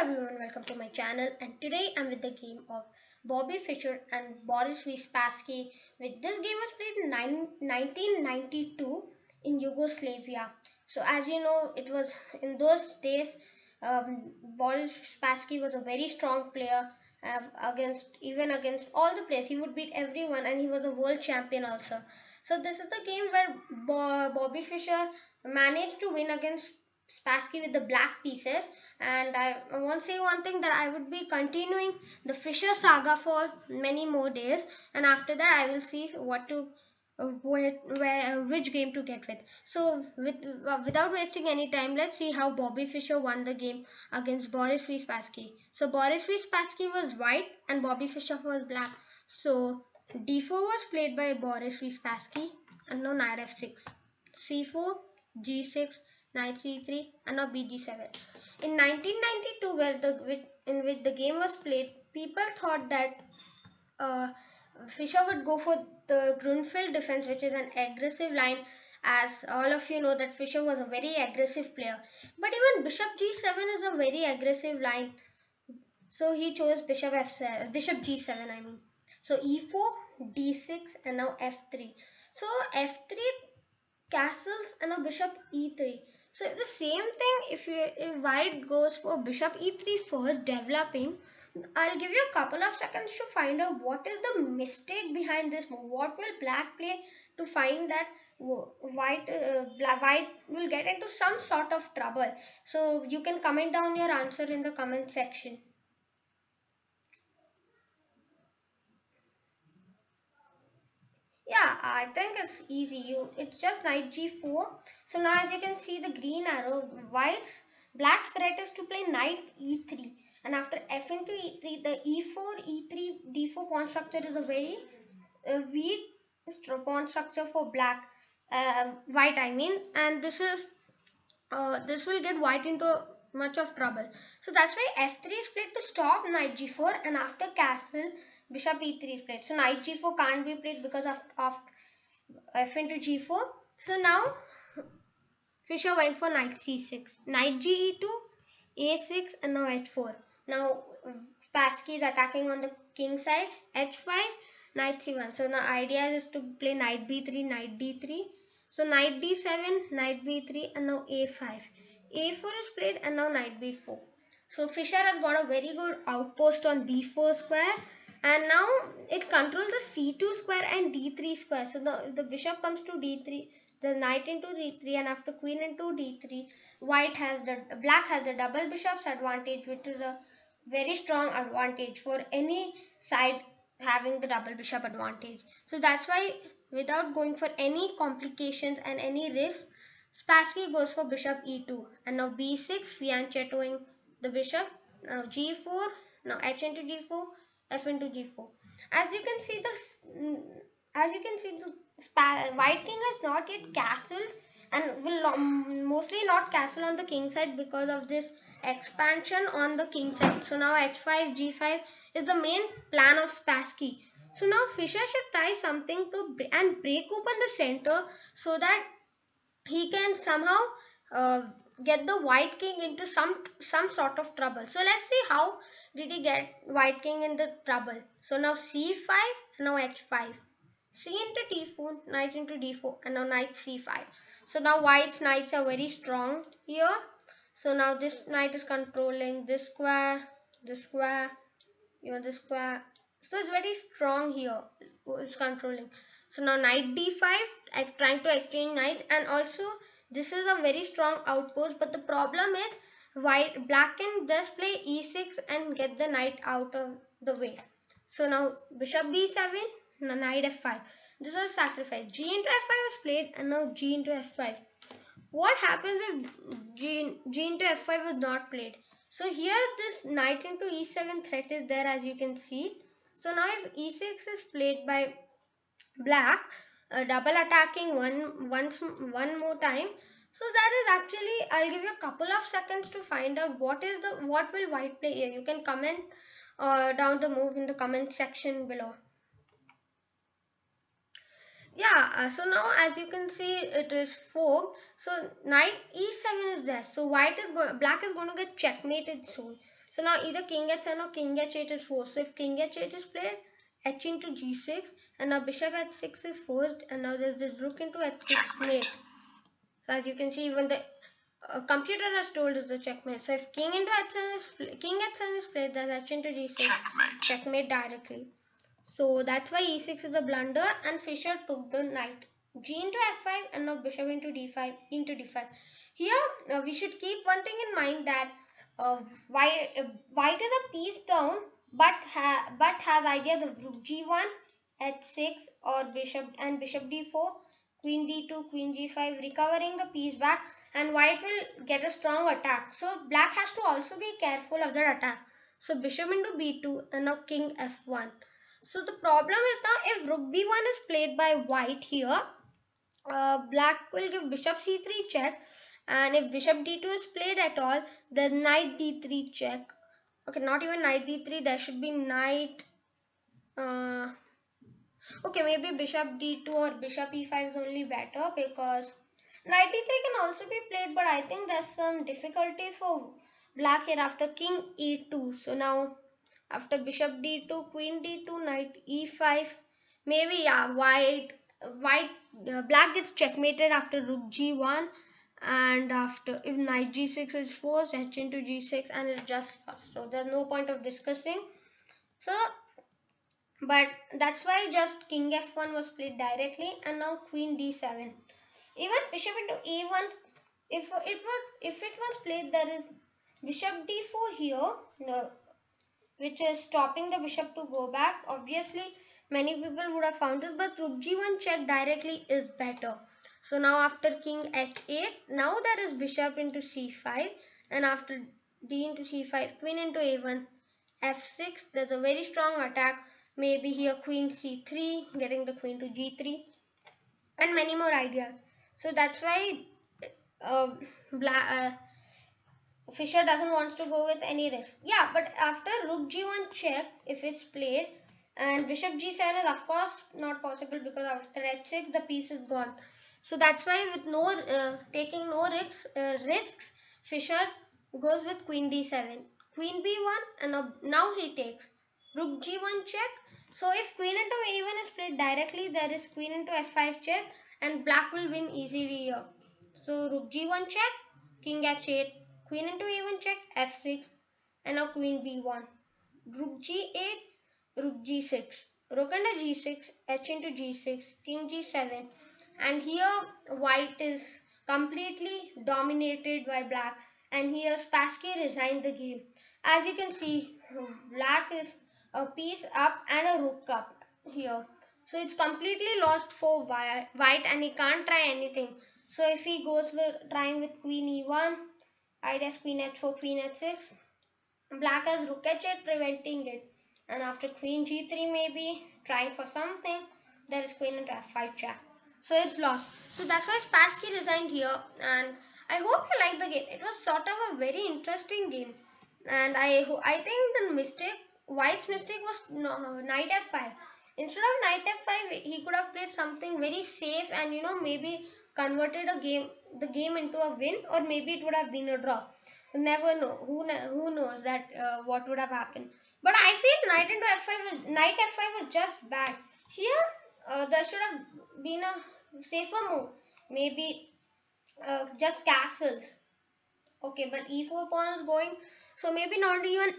everyone, welcome to my channel, and today I'm with the game of Bobby Fischer and Boris v Spassky. This game was played in 1992 in Yugoslavia. So as you know, it was in those days Boris Spassky was a very strong player against all the players. He would beat everyone, and he was a world champion also. So this is the game where Bobby Fischer managed to win against Spassky with the black pieces, and I want to say one thing, that I would be continuing the Fischer saga for many more days, and after that I will see what to which game to get with. So without wasting any time, let's see how Bobby Fischer won the game against Boris v Spassky. So Boris v Spassky was white and Bobby Fischer was black. So d4 was played by Boris v Spassky, and now knight f6, c4, g6, knight c3, and now bg7. In 1992, in which the game was played, people thought that Fischer would go for the Grunfeld defense, which is an aggressive line. As all of you know, that Fischer was a very aggressive player. But even bishop g7 is a very aggressive line. So he chose bishop f7, bishop g7. I mean, so e4, d6, and now f3. So f3 castles and a bishop e3. So the same thing, if white goes for bishop e3 first, developing, I'll give you a couple of seconds to find out what is the mistake behind this move. What will black play to find that white will get into some sort of trouble. So you can comment down your answer in the comment section. Yeah, I think it's easy. It's just knight g4. So now as you can see the green arrow, black's threat is to play knight e3, and after f into e3, the e4, e3, d4 pawn structure is a very weak pawn structure for white I mean, and this will get white into much of trouble. So that's why f3 is played to stop knight g4, and after castle bishop e3 is played. So knight g4 can't be played because of f into g4. So now Fischer went for knight c6, knight ge2, a6, and now h4. Now Spassky is attacking on the king side, h5, knight c1. So now idea is to play knight b3, knight d3. So knight d7, knight b3, and now a5. a4 is played, and now knight b4. So Fischer has got a very good outpost on b4 square, and now it controls the c2 square and d3 square. So if the bishop comes to d3, the knight into d3, and after queen into d3, black has the double bishops advantage, which is a very strong advantage for any side having the double bishop advantage. So that's why, without going for any complications and any risk, Spassky goes for bishop e2, and now b6, fianchettoing the bishop. Now g4, now h into g4, f into g4. As you can see, the white king has not yet castled, and will mostly not castle on the king side because of this expansion on the king side. So now h5, g5 is the main plan of Spassky. So now Fischer should try something to break open the center, so that he can somehow get the white king into some sort of trouble. So let's see how did he get white king in the trouble. So now c5, now h5, c into d4, knight into d4, and now knight c5. So now white's knights are very strong here. So now this knight is controlling this square, this square, this square. So it's very strong here. It's controlling. So now knight d5, trying to exchange knights, and also this is a very strong outpost. But the problem is black can just play e6 and get the knight out of the way. So now bishop b7, now knight f5. This was a sacrifice. G into f5 was played, and now g into f5. What happens if G into f5 was not played? So here this knight into e7 threat is there, as you can see. So now if e6 is played by black, double attacking one more time. So that is actually, I'll give you a couple of seconds to find out what will white play here. You can comment down the move in the comment section below. Yeah, so now as you can see it is 4. So knight e7 is there. So black is going to get checkmated soon. So now either king h7 or king h8 is forced. So if king h8 is played, h into g6, and now bishop h6 is forced, and now there's this rook into h6 mate. So as you can see, even the computer has told us the checkmate. So if king into king h7 is played, there's h into g6, checkmate directly. So that's why e6 is a blunder, and Fischer took the knight. G into f5, and now bishop into d5, into d5. Here we should keep one thing in mind, that uh, white, white is a piece down, but has ideas of rook g1, h6, or bishop d4, queen d2, queen g5, recovering the piece back, and white will get a strong attack. So black has to also be careful of that attack. So bishop into b2, and now king f1. So the problem is, now if rook b1 is played by white here, black will give bishop c3 check, and if bishop d2 is played at all, then knight d3 check. Okay, not even knight d3, there should be knight, uh, okay, maybe bishop d2 or bishop e5 is only better, because knight d3 can also be played, but I think there's some difficulties for black here after king e2. So now after bishop d2, queen d2, knight e5, maybe yeah, white black gets checkmated after rook g1, and after if knight g6 is forced, h into g6, and it's just lost. So there's no point of discussing. So but that's why just king f1 was played directly, and now queen d7. Even bishop into a1, if it was played, there is bishop d4 here, no, which is stopping the bishop to go back. Obviously, many people would have found it, but rook g1 check directly is better. So now after king h8, now there is bishop into c5, and after d into c5, queen into a1, f6, there's a very strong attack. Maybe here queen c3, getting the queen to g3, and many more ideas. So that's why uh, Fischer doesn't want to go with any risk. Yeah, but after rook g1 check, if it's played, and bishop g7 is of course not possible, because after h6 the piece is gone. So that's why with no taking no risks, Fischer goes with queen d7, queen b1, and now he takes rook g1 check. So if queen into a1 is played directly, there is queen into f5 check, and black will win easily here. So rook g1 check, king h8, queen into a1 check, f6, and now queen b1, rook g8, rook g6, rook into g6, h into g6, king g7, and here white is completely dominated by black, and here Spassky resigned the game. As you can see, black is a piece up and a rook up here. So it's completely lost for white, and he can't try anything. So if he goes with trying with queen e1, I guess queen h4, queen h6, black has rook h8 preventing it, and after queen g3 maybe trying for something, there is queen into f5 check. So it's lost. So that's why Spassky resigned here, and I hope you like the game. It was sort of a very interesting game, and I think the White's mistake was knight f5. Instead of knight f5, he could have played something very safe, and maybe converted the game into a win, or maybe it would have been a draw. You never know. Who knows that what would have happened? But I feel knight f5 was just bad. Here, there should have been a safer move. Maybe just castles. Okay, but e4 pawn is going. So maybe not even.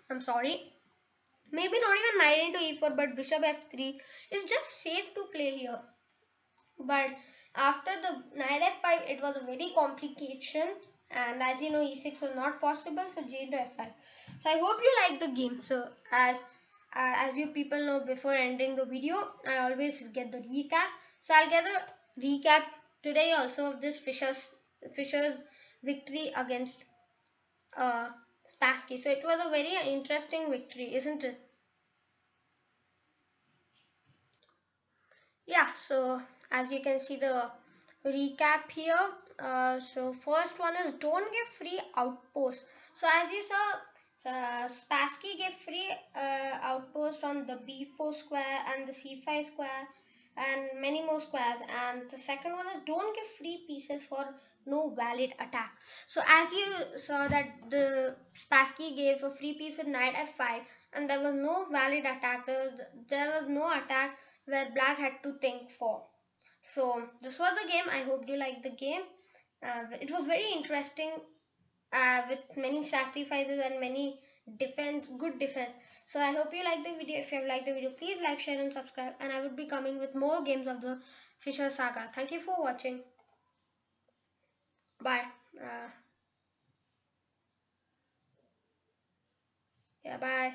I'm sorry. Maybe not even knight into e4, but bishop f3 is just safe to play here. But after the knight f5, it was a very complication, and as you know, e6 was not possible, so g into f5. So I hope you like the game. So as you people know, before ending the video, I always get the recap. So I'll get the recap today also of this Fischer's victory against Spassky. So it was a very interesting victory, isn't it? Yeah, so as you can see the recap here, so first one is don't give free outposts. So as you saw, So Spassky gave free outpost on the b4 square and the c5 square and many more squares. And the second one is don't give free pieces for no valid attack. So as you saw that the Spassky gave a free piece with knight f5 and there was no valid attack. There was no attack where black had to think for. So this was the game. I hope you liked the game. It was very interesting with many sacrifices and many good defense. So I hope you like the video. If you have liked the video, please like, share and subscribe, and I would be coming with more games of the Fischer Saga. Thank you for watching. Bye. uh, yeah, bye.